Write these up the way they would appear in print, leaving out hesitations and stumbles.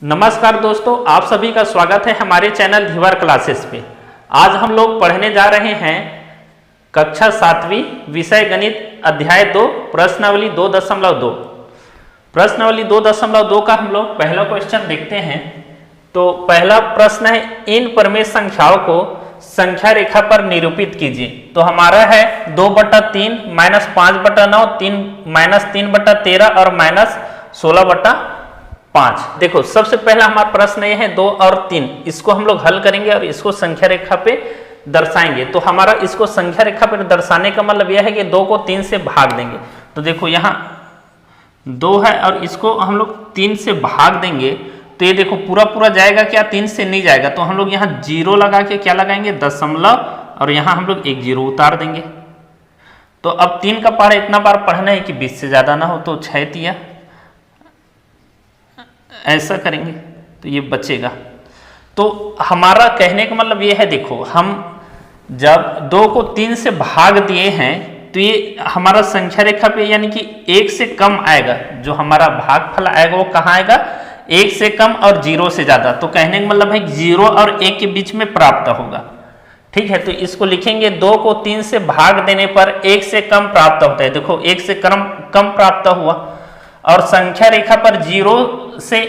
नमस्कार दोस्तों, आप सभी का स्वागत है हमारे चैनल धीवर क्लासेस पे। आज हम लोग पढ़ने जा रहे हैं कक्षा 7वीं विषय गणित अध्याय 2 प्रश्नावली 2.2। प्रश्नावली 2.2 का हम लोग पहला क्वेश्चन देखते हैं। तो पहला प्रश्न है, इन प्रमेय संख्याओं को संख्या रेखा पर निरूपित कीजिए। तो हमारा है 2/3 -5/9 -3/13 और -16/5। देखो, सबसे पहला हमारा प्रश्न ये है 2 और 3, इसको हम लोग हल करेंगे और इसको संख्या रेखा पे दर्शाएंगे। तो हमारा इसको संख्या रेखा पे दर्शाने का मतलब यह है कि 2 को 3 से भाग देंगे। तो देखो यहाँ 2 है और इसको हम लोग 3 से भाग देंगे तो ये देखो पूरा पूरा जाएगा क्या, 3 से नहीं जाएगा। तो हम लोग यहाँ 0 लगा के क्या लगाएंगे, दशमलव, और यहाँ हम लोग 1 0 उतार देंगे। तो अब 3 का पहाड़ा इतना बार पढ़ना है कि 20 से ज्यादा ना हो। तो 6 तिया ऐसा करेंगे तो ये बचेगा। तो हमारा कहने का मतलब ये है, देखो हम जब 2 को 3 से भाग दिए हैं तो ये हमारा संख्या रेखा पे यानी कि 1 से कम आएगा। जो हमारा भागफल आएगा वो कहाँ आएगा, 1 से कम और 0 से ज्यादा। तो कहने का मतलब है 0 और 1 के बीच में प्राप्त होगा। ठीक है, तो इसको लिखेंगे 2 को 3 से भाग देने पर 1 से कम प्राप्त होता है। देखो 1 से कम प्राप्त हुआ। और संख्या रेखा पर 0 से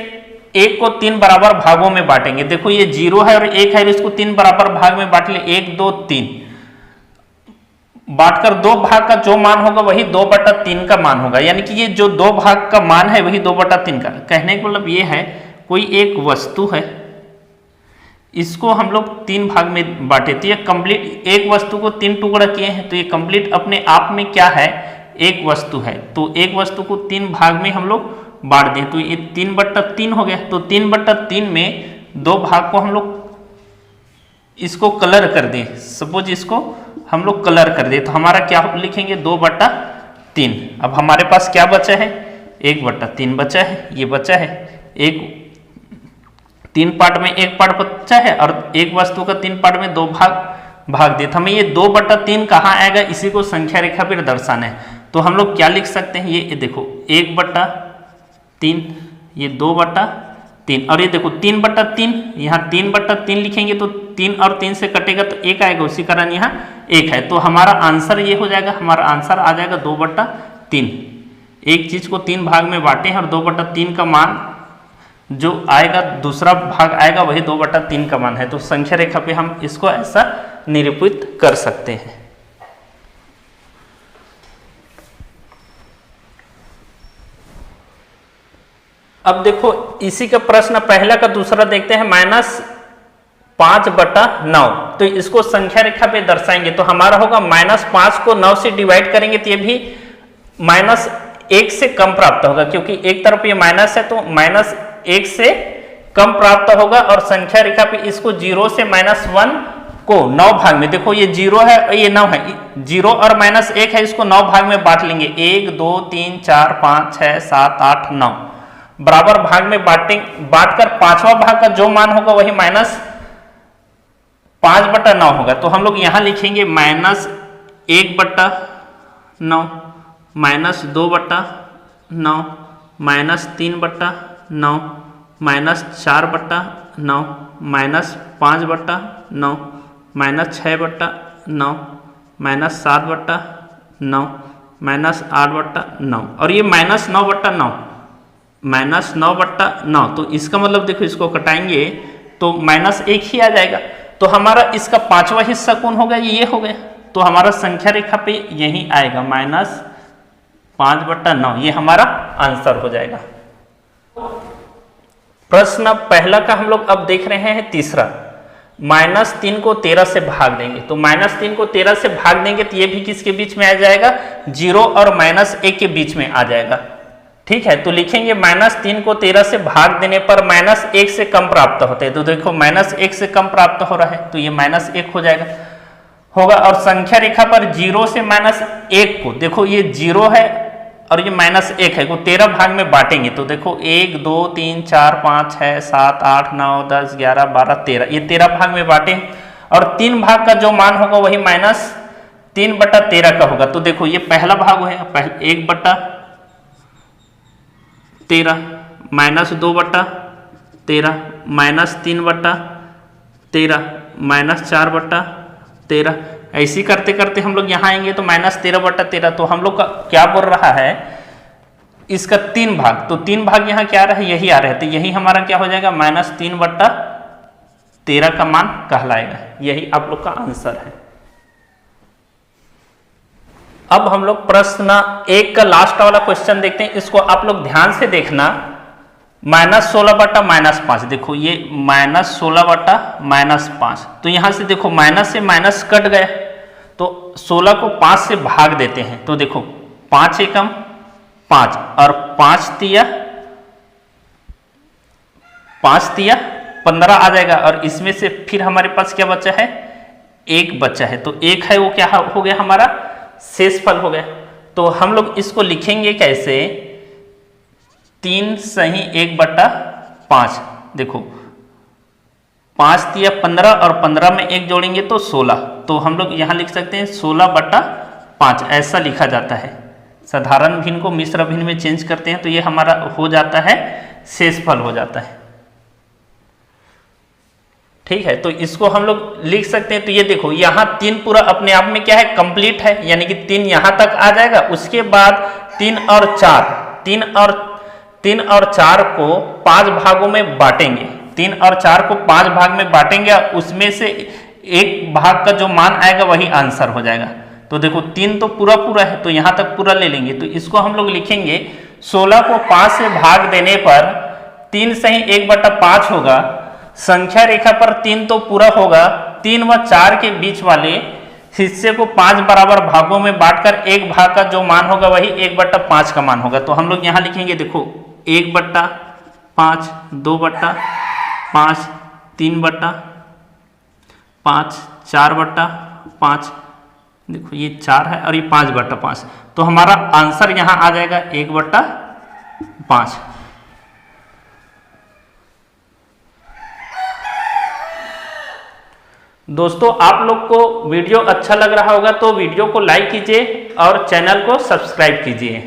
1 को 3 बराबर भागों में बांटेंगे। देखो ये 0 है और 1 है, इसको 3 बराबर भाग में बांट ले, 1 2 3 बांटकर 2 भाग का जो मान होगा वही 2/3 का मान होगा। यानी कि ये जो 2 भाग का मान है वही 2/3 का। कहने का मतलब ये है, कोई एक वस्तु है, इसको हम लोग 3 भाग में बांटे तो ये कंप्लीट, एक वस्तु को 3 टुकड़ा किए हैं तो ये कंप्लीट अपने आप में क्या है, एक वस्तु है। तो एक वस्तु को 3 भाग में हम लोग बांट दें तो ये 3/3 हो गया। तो 3/3 में 2 भाग को हम लोग इसको कलर कर दें। सपोज इसको हम लोग कलर कर दें तो हमारा क्या लिखेंगे, 2/3। अब हमारे पास क्या बचा है, 1/3 बचा है। ये बचा है एक 3 पार्ट में 1 पार्ट बचा है और एक वस्तु का 3 पार्ट में 2 भाग दे। तो हमें ये 2/3 कहाँ आएगा, इसी को संख्या रेखा पर दर्शाना है। तो हम लोग क्या लिख सकते हैं, ये देखो 1/3, ये 2/3 और ये देखो 3/3। यहाँ 3/3 लिखेंगे तो 3 और 3 से कटेगा तो 1 आएगा, उसी कारण यहाँ 1 है। तो हमारा आंसर ये हो जाएगा, हमारा आंसर आ जाएगा 2/3। एक चीज को 3 भाग में बांटे हैं और 2/3 का मान जो आएगा, दूसरा भाग आएगा वही 2/3 का मान है। तो संख्या रेखा पे हम इसको ऐसा निरूपित कर सकते हैं। अब देखो इसी का प्रश्न पहला का दूसरा देखते हैं, -5/9। तो इसको संख्या रेखा पे दर्शाएंगे तो हमारा होगा -5 को 9 से डिवाइड करेंगे तो ये भी -1 से कम प्राप्त होगा, क्योंकि एक तरफ ये माइनस है तो -1 से कम प्राप्त होगा। और संख्या रेखा पे इसको 0 से -1 को 9 भाग में, देखो ये 0 है और ये 9 है, 0 और -1 है, इसको 9 भाग में बांट लेंगे। 1 2 3 4 5 6 7 8 9 बराबर भाग में बांटकर 5वां भाग का जो मान होगा वही -5/9 होगा। तो हम लोग यहां लिखेंगे -1/9 -2/9 -3/9 -4/9 -5/9 -6/9 -7/9 -8/9 और ये -9/9 -9/9। तो इसका मतलब देखो इसको कटाएंगे तो -1 ही आ जाएगा। तो हमारा इसका 5वां हिस्सा कौन होगा, ये हो गया। तो हमारा संख्या रेखा पे यही आएगा -5/9, ये हमारा आंसर हो जाएगा। प्रश्न पहला का हम लोग अब देख रहे हैं तीसरा, -3 को 13 से भाग देंगे। तो -3 को 13 से भाग देंगे तो ये भी किसके बीच में आ जाएगा, 0 और -1 के बीच में आ जाएगा। ठीक है, तो लिखेंगे -3 को 13 से भाग देने पर -1 से कम प्राप्त होते हैं। तो देखो -1 से कम प्राप्त हो रहा है तो ये -1 हो जाएगा होगा। और संख्या रेखा पर 0 से -1 को, देखो ये 0 है और ये -1 है, को 13 भाग में बांटेंगे। तो देखो 1 2 3 4 5 6 7 8 9 10 11 12 13, ये 13 भाग में बांटे और 3 भाग का जो मान होगा वही -3/13 का होगा। तो देखो ये पहला भाग है, 1/13 -2/13 13 -3/13 -4/13। ऐसे करते करते हम लोग यहाँ आएंगे तो -13/13। तो हम लोग का क्या बोल रहा है, इसका 3 भाग, तो 3 भाग यहाँ क्या रहे, यही आ रहे, तो यही हमारा क्या हो जाएगा -3/13 का मान कहलाएगा। यही आप लोग का आंसर है। अब हम लोग प्रश्न 1 का लास्ट वाला क्वेश्चन देखते हैं। इसको आप लोग ध्यान से देखना। -16/-5, देखो ये -16/-5, तो यहां से देखो माइनस से माइनस कट गया, तो 16 को 5 से भाग देते हैं। तो देखो 5 एकम 5 और 5 तिया 15 आ जाएगा, और इसमें से फिर हमारे पास क्या बचा है, 1 बचा है। तो 1 है वो क्या हो गया, हमारा शेषफल हो गया। तो हम लोग इसको लिखेंगे कैसे, 3 सही 1/5। देखो 5 तिया 15 और 15 में 1 जोड़ेंगे तो 16, तो हम लोग यहाँ लिख सकते हैं 16/5, ऐसा लिखा जाता है। साधारण भिन्न को मिश्र भिन्न में चेंज करते हैं तो ये हमारा हो जाता है, शेषफल हो जाता है। ठीक है, तो इसको हम लोग लिख सकते हैं। तो ये देखो यहाँ 3 पूरा अपने आप में क्या है, कंप्लीट है, यानी कि 3 यहाँ तक आ जाएगा। उसके बाद 3 और 4 को 5 भागों में बांटेंगे। 3 और 4 को 5 भाग में बांटेंगे, उसमें से एक भाग का जो मान आएगा वही आंसर हो जाएगा। तो देखो 3 तो पूरा है, तो यहाँ तक पूरा ले लेंगे। तो इसको हम लोग लिखेंगे 16 को 5 से भाग देने पर 3 सही 1/5 होगा। संख्या रेखा पर 3 तो पूरा होगा, 3 व 4 के बीच वाले हिस्से को 5 बराबर भागों में बांटकर एक भाग का जो मान होगा वही 1/5 का मान होगा। तो हम लोग यहाँ लिखेंगे, देखो 1/5, 2/5, 3/5, 4/5, देखो ये 4 है और ये 5/5, तो हमारा आंसर यहाँ आ जाएगा 1/5। दोस्तों आप लोग को वीडियो अच्छा लग रहा होगा तो वीडियो को लाइक कीजिए और चैनल को सब्सक्राइब कीजिए।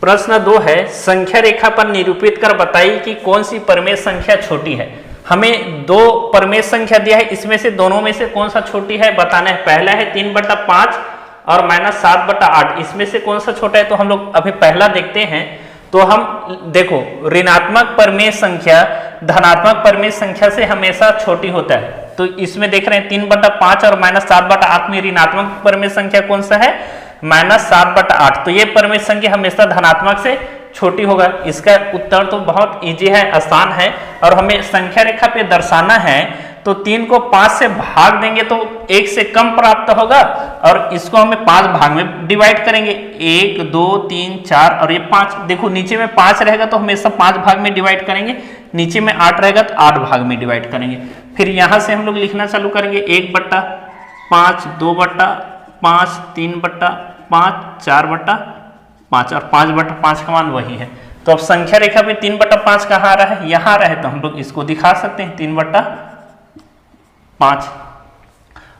प्रश्न 2 है, संख्या रेखा पर निरूपित कर बताइए कि कौन सी परमेय संख्या छोटी है। हमें 2 परमेय संख्या दिया है, इसमें से दोनों में से कौन सा छोटी है बताना है। पहला है 3/5 और -7/8, इसमें से कौन सा छोटा है। तो हम लोग अभी पहला देखते हैं। तो हम देखो ऋणात्मक परमेय संख्या धनात्मक परमेय संख्या से हमेशा छोटी होता है। तो इसमें देख रहे हैं 3/5 और -7/8 में ऋणात्मक परमेय संख्या कौन सा है, -7/8। तो ये परमेय संख्या हमेशा धनात्मक से छोटी होगा। इसका उत्तर तो बहुत इजी है, आसान है, और हमें संख्या रेखा पे दर्शाना है। तो 3 को 5 से भाग देंगे तो 1 से कम प्राप्त होगा, और इसको हमें 5 भाग में डिवाइड करेंगे, 1 2 3 4 और ये 5। देखो नीचे में 5 रहेगा तो हमेशा 5 भाग में डिवाइड करेंगे, नीचे में 8 रहेगा तो 8 भाग में डिवाइड करेंगे। फिर यहाँ से हम लोग लिखना चालू करेंगे 1/5, 2/5, 3/5, 4/5 और 5/5 का मान वही है। तो अब संख्या रेखा में 3/5 कहाँ आ रहा है, यहाँ आ रहा है, तो हम लोग इसको दिखा सकते हैं 3/5।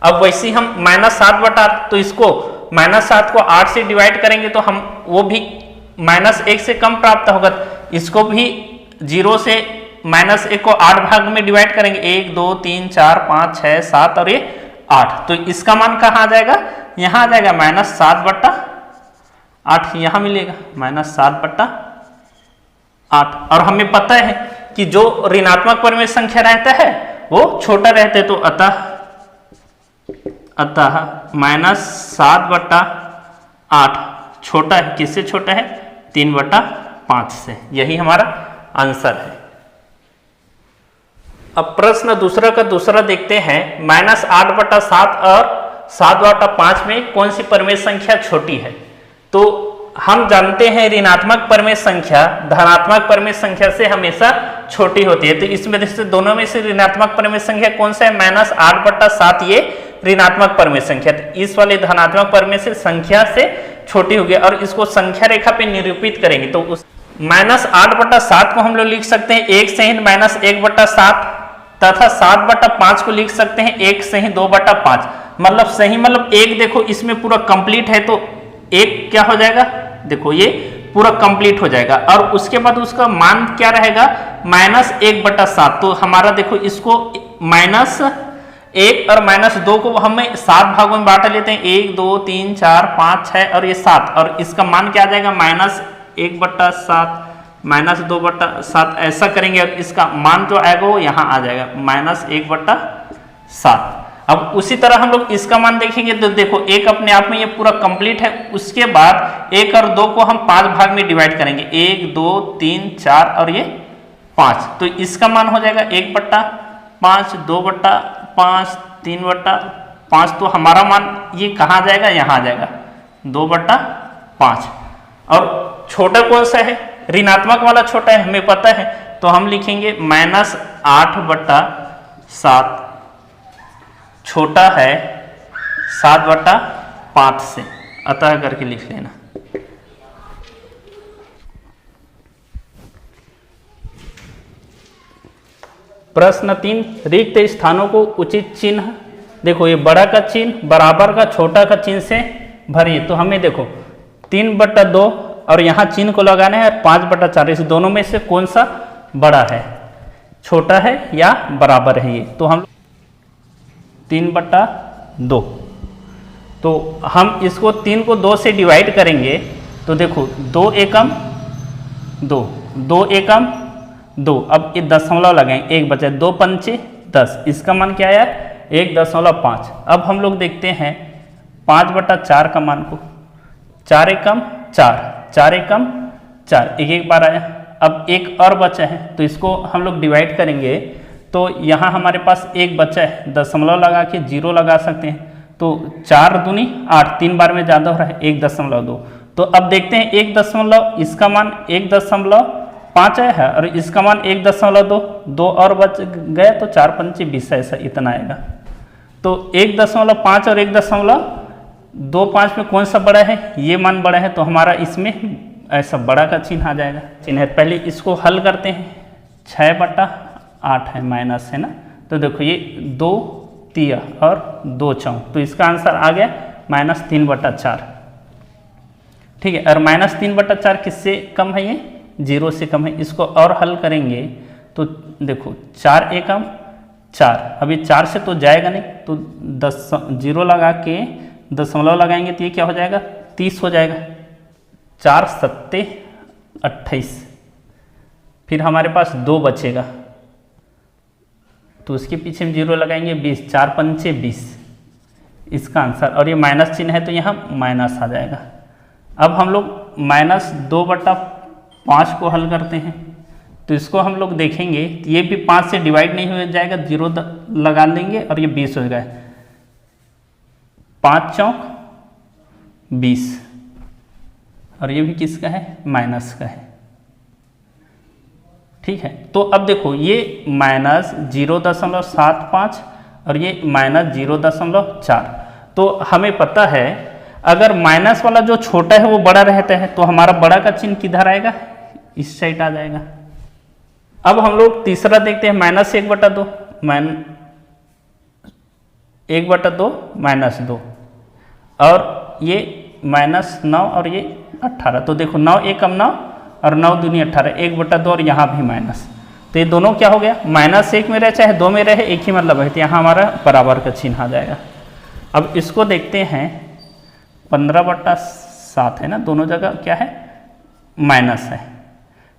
अब वैसे ही हम -7/8, तो इसको -7 को 8 से डिवाइड करेंगे तो हम वो भी -1 से कम प्राप्त होगा। इसको भी 0 से -1 को 8 भाग में डिवाइड करेंगे, 1 2 3 4 5 6 7 और ये 8। तो इसका मान कहाँ आ जाएगा, यहाँ आ जाएगा -7/8, यहाँ मिलेगा -7/8। और हमें पता है कि जो ऋणात्मक परमेय संख्या रहता है वो छोटा रहता है, तो अतः -7/8 छोटा है, किससे छोटा है, 3/5 से। यही हमारा आंसर है। अब प्रश्न दूसरा का दूसरा देखते हैं। -8/7 और 7/5 में कौन सी परमेय संख्या छोटी है। तो हम जानते हैं ऋणात्मक परमेय संख्या धनात्मक परमेय संख्या से हमेशा छोटी होती है। तो इसमें से दोनों में से ऋणात्मक परमेय संख्या कौन सा है, -8/7 ये ऋणात्मक परमेय संख्या, इस वाले धनात्मक परमेय से संख्या से छोटी होगी। और इसको संख्या रेखा पे निरूपित करेंगे तो उस -8/7 को हम लोग लिख सकते हैं 1 सही -1/7, तथा 7/5 को लिख सकते हैं 1 सही 2/5। मतलब सही मतलब 1 देखो इसमें पूरा कंप्लीट है, तो 1 क्या हो जाएगा, देखो ये पूरा कंप्लीट हो जाएगा। और उसके बाद उसका मान क्या रहेगा, -1/7। तो हमारा देखो इसको -1 और -2 को हमें 7 भागों में बांट लेते हैं, 1 2 3 4 5 6 और ये 7, और इसका मान क्या आ जाएगा -1/7 -2/7 ऐसा करेंगे, और इसका मान जो आएगा वो यहाँ आ जाएगा -1/7। अब उसी तरह हम लोग इसका मान देखेंगे तो देखो 1 अपने आप में ये पूरा कंप्लीट है। उसके बाद 1 और 2 को हम 5 भाग में डिवाइड करेंगे, 1 2 3 4 और ये 5। तो इसका मान हो जाएगा 1/5 2/5 3/5। तो हमारा मान ये कहाँ जाएगा, यहाँ आ जाएगा 2/5। और छोटा कौन सा है, ऋणात्मक वाला छोटा है हमें पता है, तो हम लिखेंगे -8/7 छोटा है 7/5 से, अतः करके लिख लेना। प्रश्न 3, रिक्त स्थानों को उचित चिन्ह, देखो ये बड़ा का चिन्ह बराबर का छोटा का चिन्ह से भरिए। तो हमें देखो 3/2 और यहाँ चिन्ह को लगाना है, 5/4, इस दोनों में से कौन सा बड़ा है, छोटा है या बराबर है ये। तो हम 3/2, तो हम इसको 3 को 2 से डिवाइड करेंगे। तो देखो 2 एकम 2, 2 एकम 2, अब ये दशमलव लगाएंगे, 1 बचा, 2 पंचे 10, इसका मान क्या आया 1.5। अब हम लोग देखते हैं 5/4 का मान को, 4 एकम 4, 4 एकम 4, एक बार आया। अब एक और बचा है, तो इसको हम लोग डिवाइड करेंगे। तो यहाँ हमारे पास 1 बचा है, दशमलव लगा के 0 लगा सकते हैं। तो 4 दूनी 8, 3 बार में ज़्यादा हो रहा है, 1.2। तो अब देखते हैं 1 इसका मान 1.5 आया है, और इसका मान 1.2, 2 और बच गया, तो 4 पंचे 20, ऐसा इतना आएगा। तो 1.5 और 1.25 में कौन सा बड़ा है, ये मान बड़ा है, तो हमारा इसमें ऐसा बड़ा का चिन्ह आ जाएगा। चिन्ह पहले इसको हल करते हैं, 6/8 है, माइनस है ना, तो देखो ये 2 तिया और 2 चौक, तो इसका आंसर आ गया -3/4। ठीक है, और -3/4 किससे कम है, ये 0 से कम है। इसको और हल करेंगे तो देखो 4 एकम 4, अभी 4 से तो जाएगा नहीं, तो 0 लगा के दशमलव लगाएंगे, तो ये क्या हो जाएगा 30 हो जाएगा। 4 7 28, फिर हमारे पास 2 बचेगा, तो उसके पीछे हम 0 लगाएंगे, 20, 4 पंचे 20, इसका आंसर। और ये माइनस चिन्ह है तो यहाँ माइनस आ जाएगा। अब हम लोग -2/5 को हल करते हैं, तो इसको हम लोग देखेंगे, ये भी 5 से डिवाइड नहीं हो जाएगा, 0 लगा देंगे और ये 20 हो गया, 5 चौक 20, और ये भी किसका है, माइनस का है। ठीक है, तो अब देखो ये -0.75 और ये -0.4। तो हमें पता है अगर माइनस वाला जो छोटा है वो बड़ा रहता है, तो हमारा बड़ा का चिन्ह किधर आएगा, इस साइड आ जाएगा। अब हम लोग तीसरा देखते हैं, -1/2, -1/2 -2, और ये -9 और ये 18। तो देखो 9 एकम 9 और 9 दूनी 18, 1/2, और यहाँ भी माइनस, तो ये दोनों क्या हो गया, -1 में रहे चाहे 2 में रहे, एक ही मतलब है, तो यहाँ हमारा बराबर का चिन्ह आ जाएगा। अब इसको देखते हैं, 15/7 है ना, दोनों जगह क्या है, माइनस है।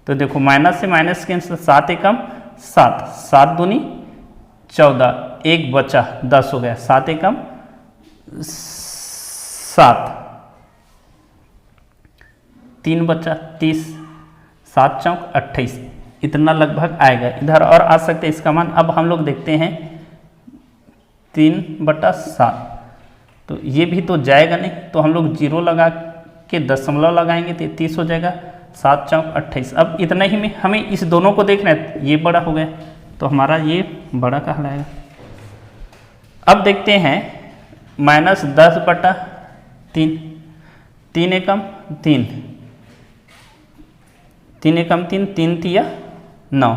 तो देखो माइनस से माइनस के 7 एकम 7, 7 दूनी 14, 1 बचा 10 हो गया, 7 एकम 7, 3 बचा 30, 7 चौक 28, इतना लगभग आएगा। इधर और आ सकते हैं इसका मान। अब हम लोग देखते हैं 3/7, तो ये भी तो जाएगा नहीं, तो हम लोग 0 लगा के दशमलव लगाएंगे, तो 30 हो जाएगा, 7 चौक 28। अब इतना ही में हमें इस दोनों को देखना है, ये बड़ा हो गया, तो हमारा ये बड़ा कहलाएगा। अब देखते हैं -10/3, 3 एकम 3, 3 एकम 3, 3 तिया 9,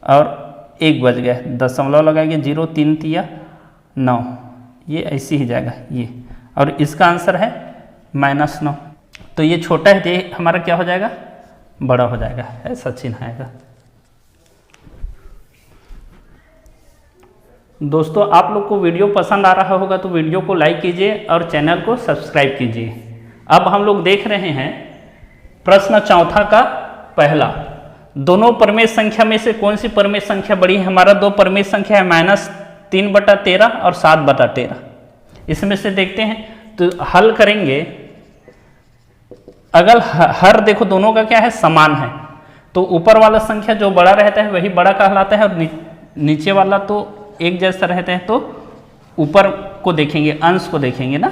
और 1 बच गया, दशमलव लगाएंगे 0, 3 तिया 9, ये ऐसे ही जाएगा ये, और इसका आंसर है -9। तो ये छोटा है तो ये हमारा क्या हो जाएगा, बड़ा हो जाएगा, ऐसा चिन्ह आएगा। दोस्तों आप लोग को वीडियो पसंद आ रहा होगा तो वीडियो को लाइक कीजिए और चैनल को सब्सक्राइब कीजिए। अब हम लोग देख रहे हैं प्रश्न चौथा का पहला, दोनों परमेय संख्या में से कौन सी परमेय संख्या बड़ी है। हमारा दो परमेय संख्या है -3/13 और 7/13। इसमें से देखते हैं तो हल करेंगे। अगर हर देखो दोनों का क्या है, समान है, तो ऊपर वाला संख्या जो बड़ा रहता है वही बड़ा कहलाता है और नीचे वाला तो एक जैसा रहता है, तो ऊपर को देखेंगे, अंश को देखेंगे ना।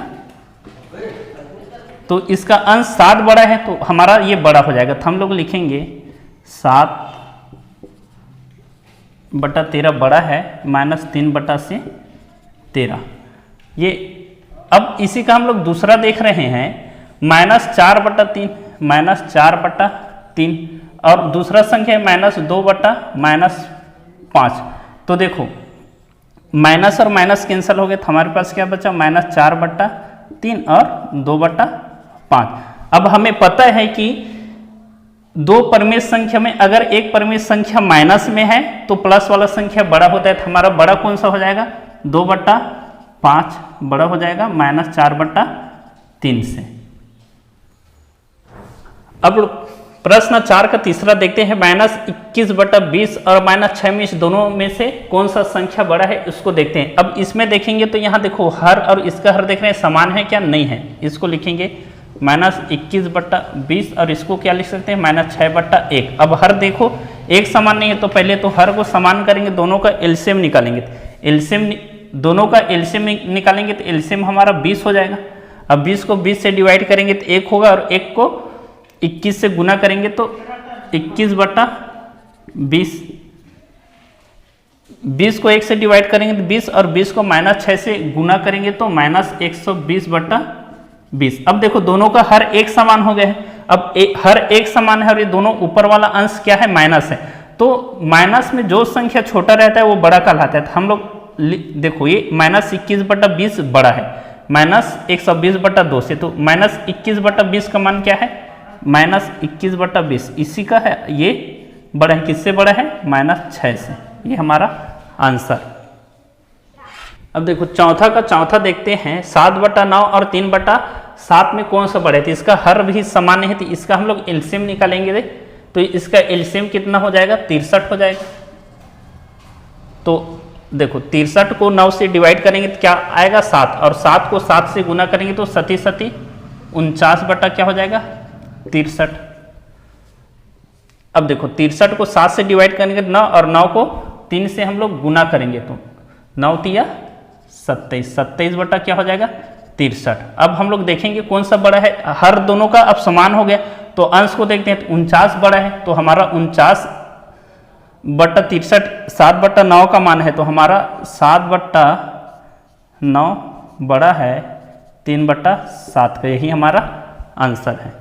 तो इसका अंश 7 बड़ा है तो हमारा ये बड़ा हो जाएगा, तो हम लोग लिखेंगे 7/13 बड़ा है -3/13। ये अब इसी का हम लोग दूसरा देख रहे हैं -4/3 और दूसरा संख्या है -2/-5। तो देखो माइनस और माइनस कैंसिल हो गए तो हमारे पास क्या बचा, -4/3 और 2/5। अब हमें पता है कि दो परमेय संख्या में अगर एक परमेय संख्या माइनस में है तो प्लस वाला संख्या बड़ा होता है, तो हमारा बड़ा कौन सा हो जाएगा, 2/5 बड़ा हो जाएगा -4/3 से। अब प्रश्न 4 का तीसरा देखते हैं, -21/20 और -6 में इस दोनों में से कौन सा संख्या बड़ा है, इसको देखते हैं। अब इसमें देखेंगे तो यहाँ देखो हर और इसका हर देख रहे हैं समान है क्या, नहीं है। इसको लिखेंगे -21/20 और इसको क्या लिख सकते हैं, -6/1। अब हर देखो एक समान नहीं है तो पहले तो हर को समान करेंगे, दोनों का एलसीएम निकालेंगे। एलसीएम दोनों का एलसीएम निकालेंगे तो एलसीएम हमारा 20 हो जाएगा। अब 20 को 20 से डिवाइड करेंगे तो 1 होगा और 1 को 21 से गुना करेंगे तो 21/20। 20 को 1 से डिवाइड करेंगे तो 20 और 20 को -6 से गुना करेंगे तो -120/20। अब देखो दोनों का हर एक समान हो गया है। अब हर एक समान है और ये दोनों ऊपर वाला अंश क्या है, माइनस है, तो माइनस में जो संख्या छोटा रहता है वो बड़ा कहलाता है। तो हम लोग देखो ये -21/20 बड़ा है -120/2 से, तो -21/20 का मान क्या है, -21/20 इसी का है, ये बड़ा है, किससे बड़ा है, -6 से। ये हमारा आंसर। अब देखो चौथा का चौथा देखते हैं, 7/9 और 3/7 में कौन सा बड़ा है। तो इसका हर भी समान है तो इसका हम लोग एलसीएम निकालेंगे, तो इसका एलसीएम कितना हो जाएगा, 63 हो जाएगा। तो देखो 63 को 9 से डिवाइड करेंगे तो क्या आएगा, 7, और 7 को 7 से गुना करेंगे तो 7 49 क्या हो जाएगा, 63। अब देखो 63 को 7 से डिवाइड करेंगे 9 और 9 को 3 से हम लोग गुना करेंगे तो 9 तिया 27, 27 क्या हो जाएगा, 63। अब हम लोग देखेंगे कौन सा बड़ा है, हर दोनों का अब समान हो गया तो अंश को देखते हैं तो 49 बड़ा है, तो हमारा 49/63 7/9 का मान है, तो हमारा 7/9 बड़ा है 3/7 का, यही हमारा आंसर है।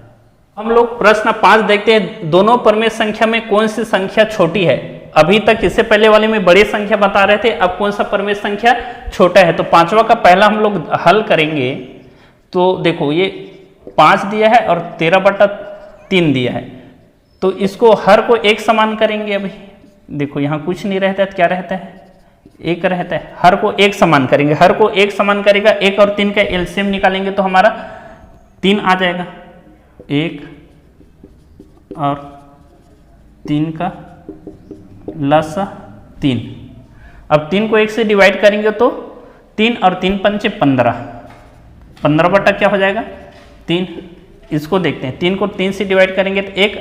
हम लोग प्रश्न 5 देखते हैं, दोनों परमेय संख्या में कौन सी संख्या छोटी है। अभी तक इससे पहले वाले में बड़ी संख्या बता रहे थे, अब कौन सा परमेय संख्या छोटा है। तो पांचवा का पहला हम लोग हल करेंगे, तो देखो ये 5 दिया है और 13/3 दिया है, तो इसको हर को एक समान करेंगे। अभी देखो यहाँ कुछ नहीं रहता है तो क्या रहता है, 1 रहता है। हर को एक समान करेंगे, हर को एक समान करेगा, 1 और 3 का एलसीएम निकालेंगे तो हमारा 3 आ जाएगा, 1 और 3 का लस 3। अब 3 को 1 से डिवाइड करेंगे तो 3 और 3 पंचे 15, 15 क्या हो जाएगा, 3। इसको देखते हैं, 3 को 3 से डिवाइड करेंगे तो 1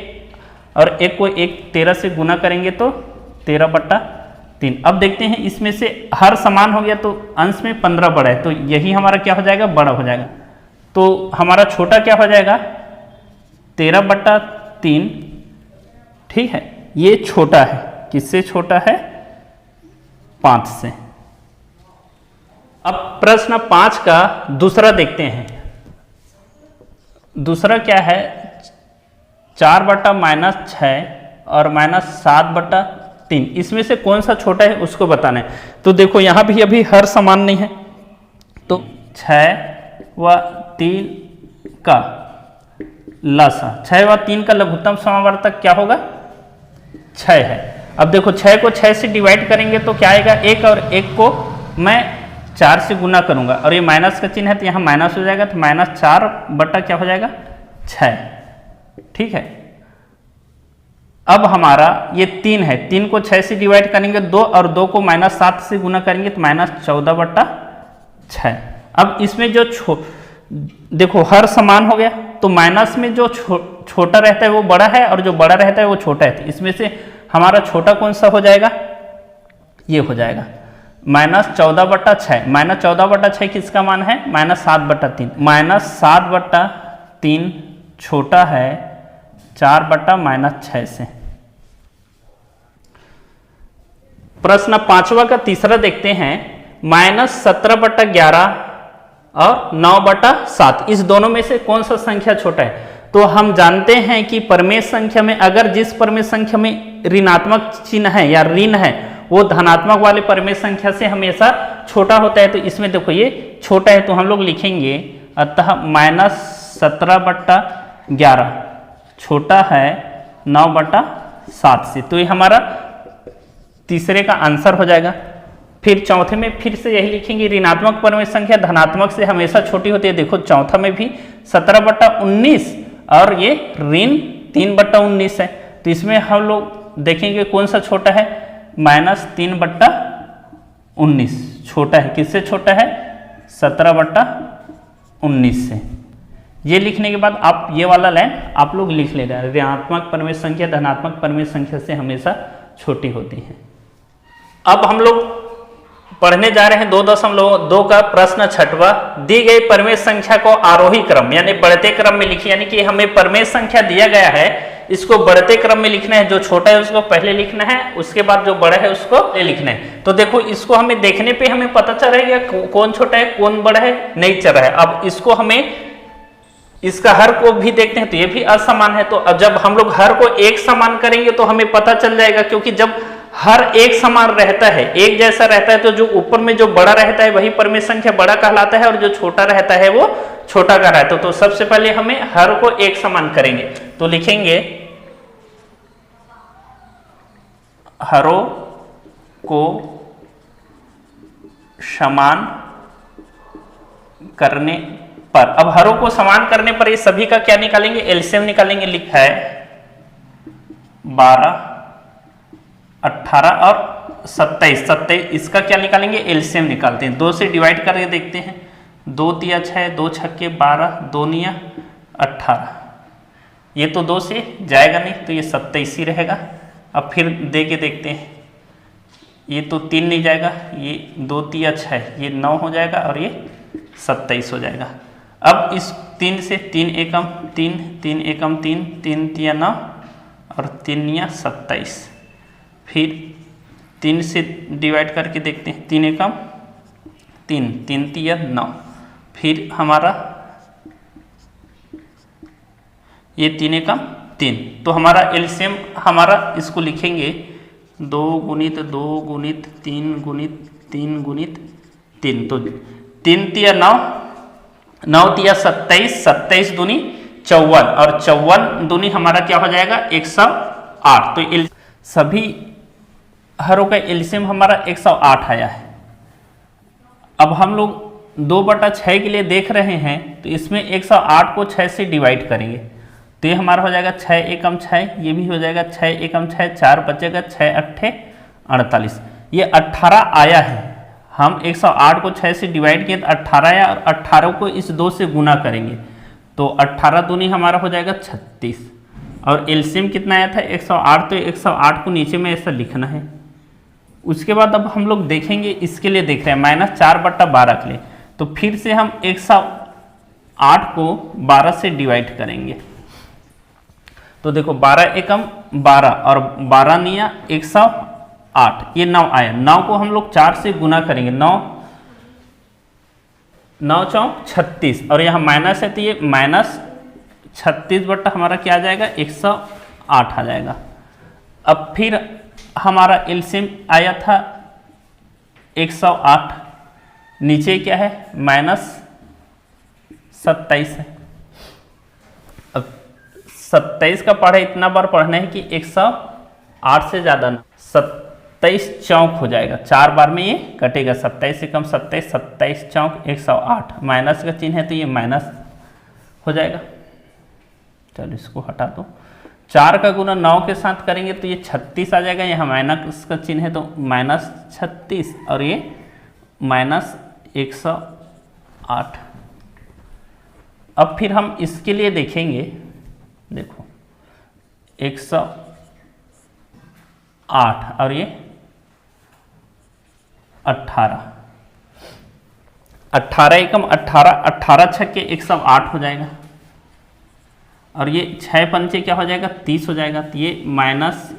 और 1 को 13 से गुना करेंगे तो 13/3। अब देखते हैं इसमें से हर समान हो गया तो अंश में 15 बड़ा है, तो यही हमारा क्या हो जाएगा, बड़ा हो जाएगा। तो हमारा छोटा क्या हो जाएगा, 13/3। ठीक है, ये छोटा है, किससे छोटा है, 5 से। अब प्रश्न 5 का दूसरा देखते हैं। दूसरा क्या है, 4/-6 और -7/3, इसमें से कौन सा छोटा है उसको बताना है। तो देखो यहाँ भी अभी हर समान नहीं है, तो 6 व 3 का लसा 6 व 3 का लघुत्तम समावर्तक क्या होगा 6 है। अब देखो 6 को 6 से डिवाइड करेंगे तो क्या आएगा 1 और 1 को मैं 4 से गुना करूंगा और ये माइनस का चिन्ह है तो यहाँ माइनस हो जाएगा, तो -4 बटा क्या हो जाएगा 6। ठीक है। अब हमारा ये 3 है, 3 को 6 से डिवाइड करेंगे 2 और 2 को -7 से गुना करेंगे तो -14 बटा 6। अब इसमें जो देखो हर समान हो गया तो माइनस में जो छोटा रहता है वो बड़ा है और जो बड़ा रहता है वो छोटा है। तो इसमें से हमारा छोटा कौन सा हो जाएगा, ये हो जाएगा -14 बटा 6। -14 बटा 6 किसका मान है -7 बटा 3। -7 बटा 3 छोटा है 4 बटा -6 से। प्रश्न 5वां का तीसरा देखते हैं। -17 बटा 11 और 9 बटा 7 इस दोनों में से कौन सा संख्या छोटा है। तो हम जानते हैं कि परमेय संख्या में अगर जिस परमेय संख्या में ऋणात्मक चिन्ह है या ऋण है वो धनात्मक वाले परमेय संख्या से हमेशा छोटा होता है। तो इसमें देखो ये छोटा है तो हम लोग लिखेंगे अतः -17 बटा 11 छोटा है 9 बटा 7 से। तो ये हमारा तीसरे का आंसर हो जाएगा। फिर चौथे में फिर से यही लिखेंगे ऋणात्मक परमेय संख्या धनात्मक से हमेशा छोटी होती है। देखो चौथा में भी 17 बटा 19 और ये ऋण 3 बटा 19 है। तो इसमें हम लोग देखेंगे कौन सा छोटा है -3 बटा 19 छोटा है। किससे छोटा है 17 बटा 19 से। ये लिखने के बाद आप ये वाला लाइन आप लोग लिख ले रहे हैं, ऋणात्मक परमेय संख्या धनात्मक परमेय संख्या से हमेशा छोटी होती है। अब हम लोग पढ़ने जा रहे हैं 2.2 का प्रश्न 6वां। दी गई परमेय संख्या को आरोही क्रम यानी बढ़ते क्रम में लिखिए। यानी कि हमें परमेय संख्या दिया गया है इसको बढ़ते क्रम में लिखना है। जो छोटा है उसको पहले लिखना है, उसके बाद जो बड़ा है उसको लिखना है। तो देखो इसको हमें देखने पे हमें पता चल रहा है कौन छोटा है कौन बड़ा है नहीं चल रहा है। अब इसको हमें इसका हर को भी देखते हैं तो ये भी असमान है। तो अब जब हम लोग हर को एक समान करेंगे तो हमें पता चल जाएगा, क्योंकि जब हर एक समान रहता है एक जैसा रहता है तो जो ऊपर में जो बड़ा रहता है वही परमेय संख्या बड़ा कहलाता है और जो छोटा रहता है वो छोटा कहलाता है। तो सबसे पहले हमें हर को एक समान करेंगे तो लिखेंगे हरों को समान करने पर। अब हरों को समान करने पर ये सभी का क्या निकालेंगे एलसीएम निकालेंगे। लिखा है 12 18 और 27 इसका क्या निकालेंगे एलसीएम निकालते हैं। 2 से डिवाइड करके देखते हैं। 2 तिया 6 2 छक्के 12 2 निया 18। ये तो 2 से जाएगा नहीं तो ये 27 ही रहेगा। अब फिर दे के देखते हैं। ये तो 3 नहीं जाएगा, ये 2 तिया 6 ये 9 हो जाएगा और ये 27 हो जाएगा। अब इस 3 से 3 एकम 3 3 एकम 3 3 तिया 9 और 3 निया 27। फिर 3 से डिवाइड करके देखते हैं। 3 एकम 3 3 तिया 9। फिर हमारा ये 3 एकम 3। तो हमारा एलसीएम हमारा इसको लिखेंगे 2 गुणित 2 गुणित 3 गुणित 3 गुणित 3। तो 3 तिया 9 9 तिया 27 27 दूनी 54 और 54 दूनी हमारा क्या हो जाएगा 108। तो सभी हरों का एलसीएम हमारा 108 आया है। अब हम लोग 2/6 के लिए देख रहे हैं तो इसमें 108 को 6 से डिवाइड करेंगे तो ये हमारा हो जाएगा 6 एकम 6, ये भी हो जाएगा 6 एकम 6, 4 बचेगा 6 अट्ठे 48। ये 18 आया है। हम 108 को 6 से डिवाइड किए तो 18 आया और 18 को इस 2 से गुना करेंगे तो 18 दूनी हमारा हो जाएगा 36। और एलसीएम कितना आया था 108। तो 108 को नीचे में ऐसा लिखना है। उसके बाद अब हम लोग देखेंगे इसके लिए देख रहे हैं -4/12 के लिए। तो फिर से हम 108 को 12 से डिवाइड करेंगे। तो देखो 12 एकम 12 और 12 निया 108 ये 9 आया। 9 को हम लोग 4 से गुना करेंगे। 9 9 चौक 36 और यहाँ माइनस है तो ये -36 बट्टा हमारा क्या आ जाएगा 108 आ जाएगा। अब फिर हमारा एलसीएम आया था 108, नीचे क्या है -27 है। अब 27 का पढ़े इतना बार पढ़ना है कि 108 से ज़्यादा ना, 27 चौक हो जाएगा, 4 बार में ये कटेगा, 27 से कम 27, 27 चौक 108, माइनस का चिन्ह है तो ये माइनस हो जाएगा। चलो इसको हटा दो, 4 का गुना 9 के साथ करेंगे तो ये 36 आ जाएगा, यहाँ माइनस का चिन्ह है तो माइनस 36 और ये माइनस 108। अब फिर हम इसके लिए देखेंगे, देखो 108 और ये 18, 18 एकम 18, 18 छक्के 108 हो जाएगा और ये 6 पंचे क्या हो जाएगा 30 हो जाएगा, तो ये माइनस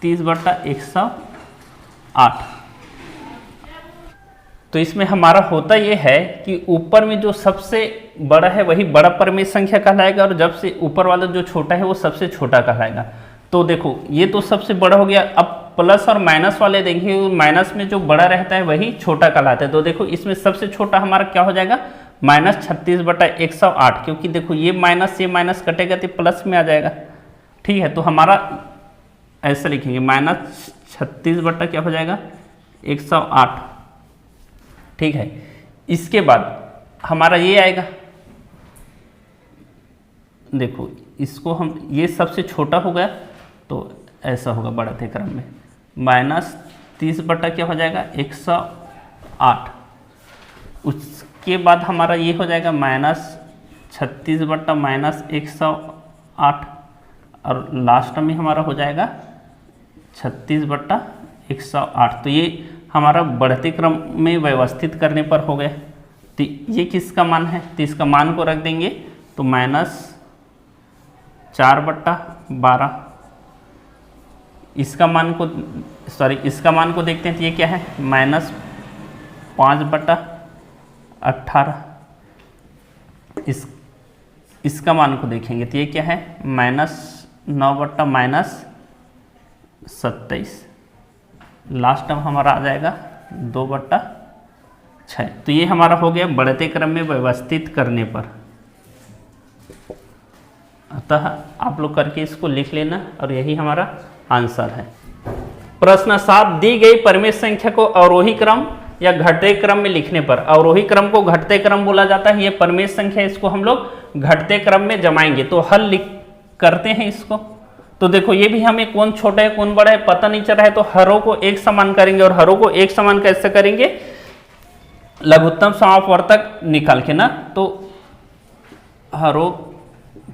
30/108। तो इसमें हमारा होता ये है कि ऊपर में जो सबसे बड़ा है वही बड़ा परिमेय संख्या कहलाएगा और जब से ऊपर वाला जो छोटा है वो सबसे छोटा कहलाएगा। तो देखो ये तो सबसे बड़ा हो गया, अब प्लस और माइनस वाले देखिए, माइनस में जो बड़ा रहता है वही छोटा कहलाता है। तो देखो इसमें सबसे छोटा हमारा क्या हो जाएगा माइनस 36/108, क्योंकि देखो ये माइनस कटेगा तो प्लस में आ जाएगा, ठीक है। तो हमारा ऐसा लिखेंगे माइनस 36 क्या हो जाएगा 108, ठीक है। इसके बाद हमारा ये आएगा, देखो इसको हम, ये सबसे छोटा हो गया तो ऐसा होगा बढ़ते क्रम में, माइनस 30 क्या हो जाएगा 108। उसके बाद हमारा ये हो जाएगा माइनस 36/-108 और लास्ट में हमारा हो जाएगा 36/108। तो ये हमारा बढ़ते क्रम में व्यवस्थित करने पर हो गया। तो ये किसका मान है, तो इसका मान को रख देंगे तो माइनस 4/12। इसका मान को इसका मान को देखते हैं तो ये क्या है माइनस 5/18। इसका मान को देखेंगे तो ये क्या है माइनस 9/-27। लास्ट टर्म हमारा आ जाएगा 2/6। तो ये हमारा हो गया बढ़ते क्रम में व्यवस्थित करने पर। अतः आप लोग करके इसको लिख लेना और यही हमारा आंसर है। प्रश्न 7, दी गई परिमेय संख्या को अवरोही क्रम या घटते क्रम में लिखने पर, अवरोही क्रम को घटते क्रम बोला जाता है, ये परिमेय संख्या इसको हम लोग घटते क्रम में जमाएंगे। तो हल करते हैं इसको। तो देखो ये भी हमें कौन छोटा है कौन बड़ा है पता नहीं चल रहा है, तो हरों को एक समान करेंगे। और हरों को एक समान कैसे करेंगे, लघुत्तम समापवर्तक निकाल के ना। तो हरों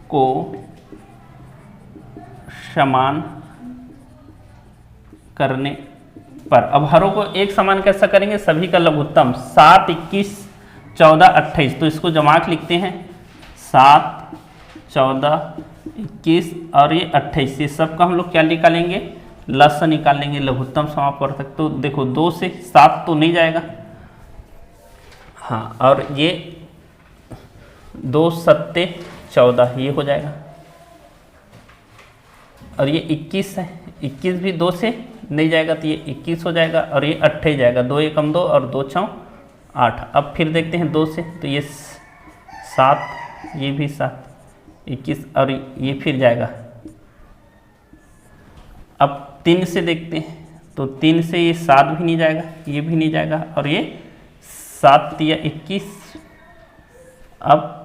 को समान करने पर, अब हरों को एक समान कैसा करेंगे, सभी का लघुत्तम 7, 21, 14, 28। तो इसको जमा के लिखते हैं 7, 14, 21 और ये 28। ये सबका हम लोग क्या निकालेंगे, लस निकाल लेंगे लघुत्तम समापवर्तक। तो देखो 2 से 7 तो नहीं जाएगा, हाँ, और ये 2 7 14 ये हो जाएगा। और ये 21 है, 21 भी 2 से नहीं जाएगा तो ये 21 हो जाएगा और ये 28 जाएगा। 2 एकम 2 और 2 चौं 8। अब फिर देखते हैं 2 से, तो ये 7, ये भी 7, 21 और ये फिर जाएगा। अब 3 से देखते हैं, तो 3 से ये 7 भी नहीं जाएगा, ये भी नहीं जाएगा और ये 7 या 21। अब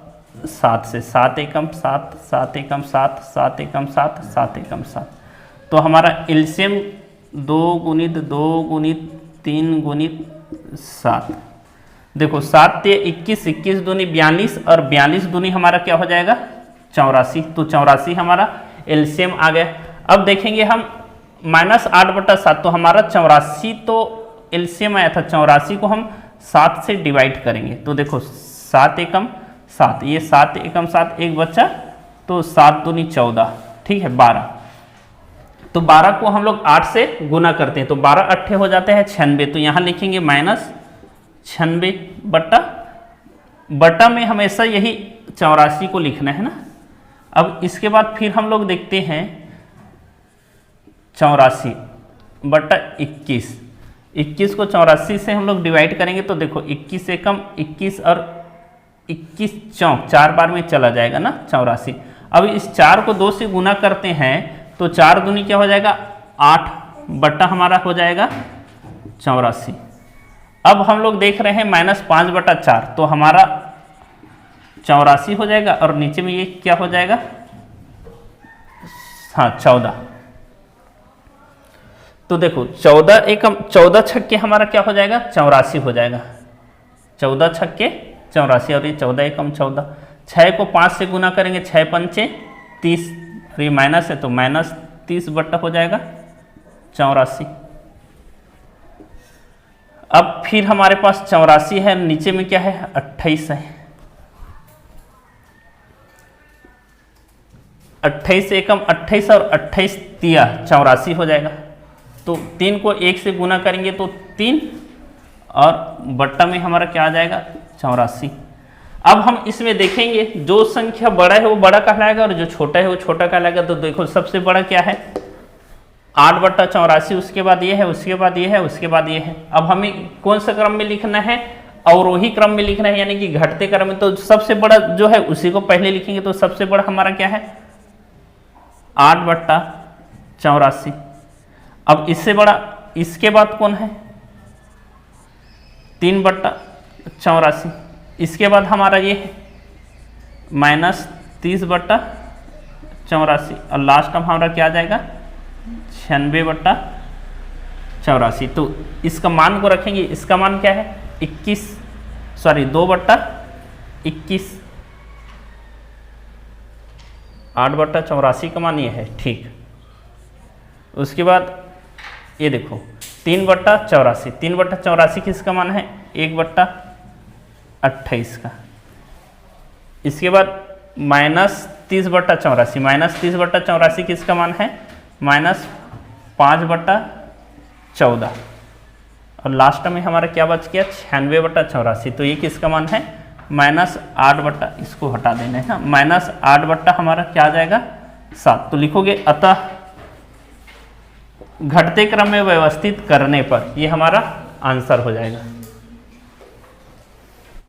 7 से 7 एकम 7, 7 एकम 7, 7 एकम 7, 7 एकम 7। तो हमारा एलसीएम 2 गुणित 2 गुणित 3 गुणित 7। देखो 7 या 21, 21 दूनी 42 और 42 दूनी हमारा क्या हो जाएगा 84। तो 84 हमारा एलसीएम आ गया। अब देखेंगे हम -8/7, तो हमारा 84 तो एलसीएम आया था, 84 को हम 7 से डिवाइड करेंगे। तो देखो 7 एकम 7, ये 7 एकम 7 एक बच्चा, तो 7 दूनी 14, ठीक है 12। तो 12 को हम लोग 8 से गुना करते हैं, तो 12 8 हो जाते हैं 96। तो यहाँ लिखेंगे -96/बटा में हमेशा यही 84 को लिखना है ना। अब इसके बाद फिर हम लोग देखते हैं 84/21। 21 को 84 से हम लोग डिवाइड करेंगे तो देखो 21 एकम 21 और 21 चौक 4 बार में चला जाएगा ना 84। अब इस 4 को 2 से गुना करते हैं तो 4 दूनी क्या हो जाएगा 8 बट्टा हमारा हो जाएगा 84। अब हम लोग देख रहे हैं -5/4 तो हमारा 84 हो जाएगा और नीचे में ये क्या हो जाएगा, हाँ 14। तो देखो 14 एकम 14 छक्के हमारा क्या हो जाएगा 84 हो जाएगा, 14 छक्के 84 और ये 14 एकम 14। 6 को 5 से गुना करेंगे 6 पंचे 30 और ये माइनस है तो -30 बट्टा हो जाएगा 84। अब फिर हमारे पास 84 है, नीचे में क्या है 28 है, 28 एकम 28 और 28 तिया 84 हो जाएगा। तो 3 को 1 से गुना करेंगे तो 3 और बट्टा में हमारा क्या आ जाएगा 84। अब हम इसमें देखेंगे जो संख्या बड़ा है वो बड़ा कहलाएगा और जो छोटा है वो छोटा कहलाएगा। तो देखो सबसे बड़ा क्या है 8/84, उसके बाद ये है, उसके बाद ये है, उसके बाद ये है। अब हमें कौन सा क्रम में लिखना है, अवरोही क्रम में लिखना है, यानी कि घटते क्रम में। तो सबसे बड़ा जो है उसी को पहले लिखेंगे। तो सबसे बड़ा हमारा क्या है 8/84। अब इससे बड़ा इसके बाद कौन है 3/84। इसके बाद हमारा ये है -30/84 और लास्ट में हमारा क्या आ जाएगा 96/84। तो इसका मान को रखेंगे, इसका मान क्या है 2/21। 8/84 का मान ये है, ठीक। उसके बाद ये देखो 3/84, 3/84 किसका मान है 1/28 का। इसके बाद -30/84, -30/84 किसका मान है -5/14 और लास्ट में हमारा क्या बच गया 96/84। तो ये किसका मान है -8 इसको हटा देना है, -8 हमारा क्या आ जाएगा 7। तो लिखोगे अतः घटते क्रम में व्यवस्थित करने पर ये हमारा आंसर हो जाएगा।